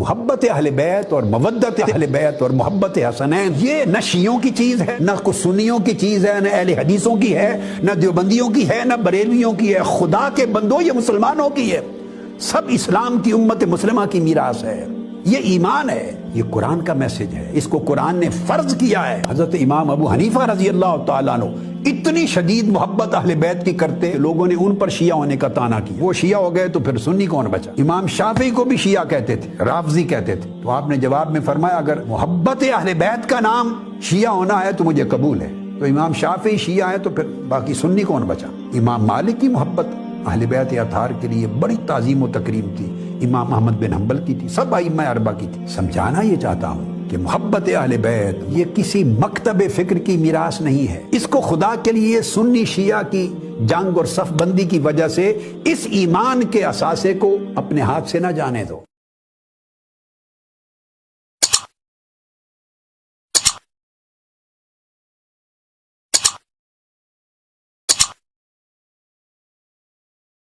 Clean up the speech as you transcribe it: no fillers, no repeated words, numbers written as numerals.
محبت اہل بیت اور مودت اہل بیت اور محبت حسنین یہ نہ شیعوں کی چیز ہے، نہ کچھ سنیوں کی چیز ہے، نہ اہل حدیثوں کی ہے، نہ دیوبندیوں کی ہے، نہ بریلویوں کی ہے۔ خدا کے بندوں یہ مسلمانوں کی ہے، سب اسلام کی امت مسلمہ کی میراث ہے، یہ ایمان ہے، یہ قرآن کا میسج ہے، اس کو قرآن نے فرض کیا ہے۔ حضرت امام ابو حنیفہ رضی اللہ تعالیٰ عنہ اتنی شدید محبت اہل بیت کی کرتے، لوگوں نے ان پر شیعہ ہونے کا طعنہ کیا، وہ شیعہ ہو گئے تو پھر سنی کون بچا؟ امام شافعی کو بھی شیعہ کہتے تھے، رافضی کہتے تھے، تو آپ نے جواب میں فرمایا اگر محبت اہل بیت کا نام شیعہ ہونا ہے تو مجھے قبول ہے، تو امام شافعی شیعہ ہے تو پھر باقی سنی کون بچا؟ امام مالک کی محبت اہل بیت اطہار کے لیے بڑی تعظیم و تکریم تھی، امام احمد بن حنبل کی تھی، سب ائمہ اربعہ کی تھی۔ سمجھانا یہ چاہتا ہوں کہ محبت اہل بیت یہ کسی مکتب فکر کی میراث نہیں ہے، اس کو خدا کے لیے سنی شیعہ کی جنگ اور صف بندی کی وجہ سے اس ایمان کے اثاثے کو اپنے ہاتھ سے نہ جانے دو۔